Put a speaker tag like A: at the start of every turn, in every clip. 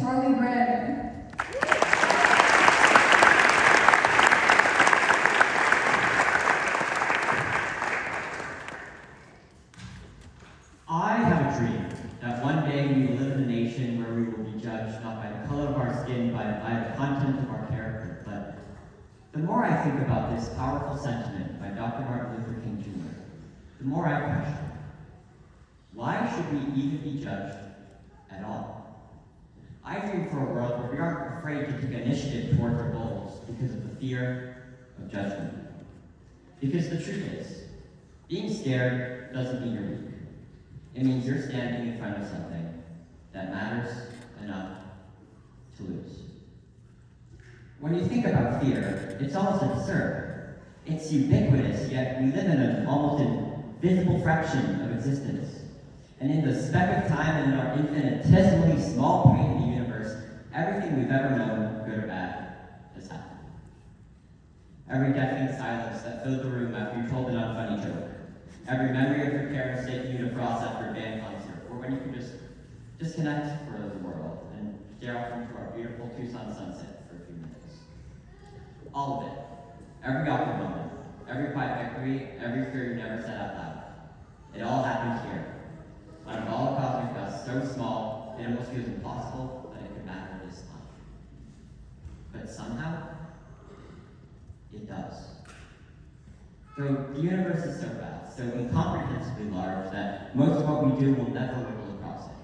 A: Charlie Brandon.
B: I have a dream that one day we will live in a nation where we will be judged not by the color of our skin, but by the content of our character. But the more I think about this powerful sentiment by Dr. Martin Luther King Jr., the more I question, why should we even be judged at all? I dream for a world where we aren't afraid to take initiative towards our goals because of the fear of judgment. Because the truth is, being scared doesn't mean you're weak. It means you're standing in front of something that matters enough to lose. When you think about fear, it's almost absurd. It's ubiquitous, yet we live in an almost invisible fraction of existence. And in the speck of time and in our infinitesimally small point in the universe, everything we've ever known, good or bad, has happened. Every deafening silence that filled the room after you told an unfunny joke. Every memory of your parents taking you to Frost after a band concert, or when you could just disconnect for the world and stare off into our beautiful Tucson sunset for a few minutes. All of it. Every awkward moment, every quiet victory, every fear you never said out loud. It all happened here. On a ball of cosmic dust so small, it almost feels impossible that it could matter this much. But somehow, it does. So the universe is so vast, so incomprehensibly large that most of what we do will never ripple across it.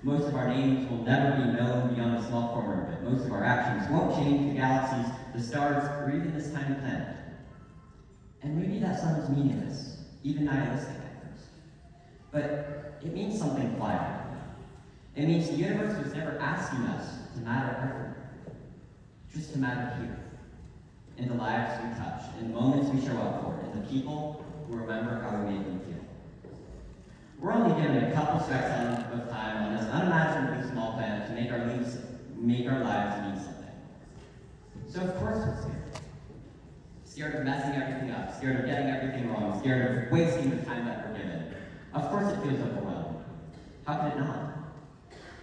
B: Most of our names will never be known beyond a small corner of it. Most of our actions won't change the galaxies, the stars, or even this tiny planet. And maybe that sounds meaningless, even nihilistic at first. But it means something quieter. It means the universe was never asking us to matter everywhere, just to matter here. In the lives we touch, in the moments we show up for, in the people who remember how we made them feel. We're only given a couple specks of time on this unimaginably small planet to make our lives mean something. So of course we're scared. Scared of messing everything up, scared of getting everything wrong, scared of wasting the time that we're given. Of course it feels overwhelming. How could it not?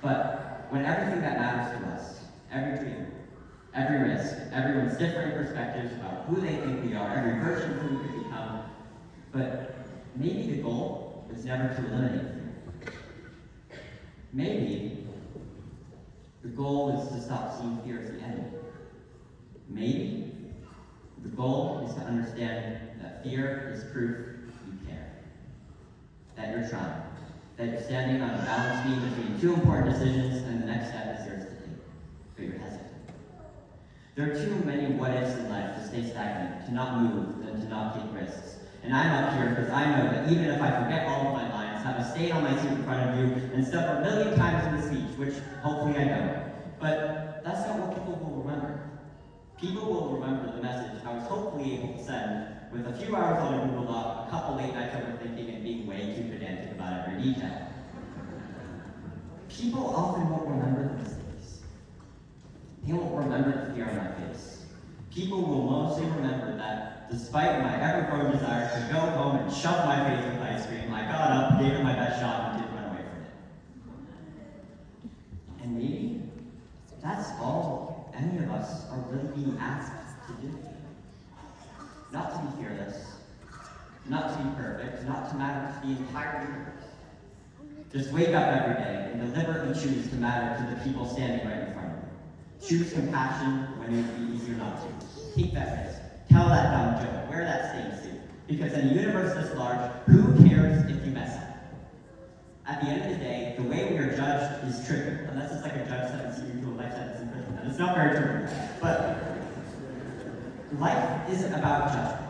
B: But when everything that matters to us, every dream, every risk, everyone's differing perspectives about who they think we are, every version of who we could become, but maybe the goal was never to eliminate fear. Maybe the goal is to stop seeing fear as the enemy. Maybe the goal is to understand that fear is proof you care, that you're trying, that you're standing on a balance beam between two important decisions and the next step is yours to take, but you're hesitant. There are too many what-ifs in life to stay stagnant, to not move, and to not take risks. And I'm up here because I know that even if I forget all of my lines, have a stayed on my seat in front of you, and stuff a million times in the speech, which hopefully I don't. But that's not what people will remember. People will remember the message I was hopefully able to send with a few hours on a Google Doc, a couple late nights overthinking, and being way too pedantic about every detail. People often won't remember the mistakes. They won't remember the fear on my face. People will mostly remember that despite my ever-growing desire to go home and shove my face with ice cream, I got up, gave it my best shot, and didn't run away from it. And maybe that's all any of us are really being asked to do. Not to be fearless, not to be perfect, not to matter to the entire universe. Just wake up every day and deliberately choose to matter to the people standing right in front of you. Choose compassion when it would be easier not to. Take that risk. Tell that dumb joke. Wear that stain suit. Because in a universe this large, who cares if you mess up? At the end of the day, the way we are judged is trivial, unless it's like a judge sentencing you to a life sentence in prison. And it's not very trivial. But life isn't about judgment.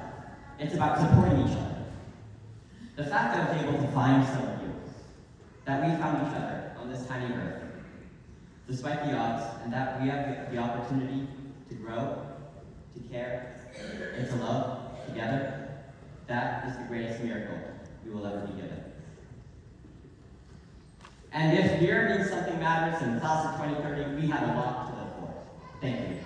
B: It's about supporting each other. The fact that I was able to find some of you, that we found each other on this tiny earth, despite the odds, and that we have the opportunity to grow, to care, and to love together, that is the greatest miracle we will ever be given. And if fear means something matters in the class of 2030, we have a lot to live for. Thank you.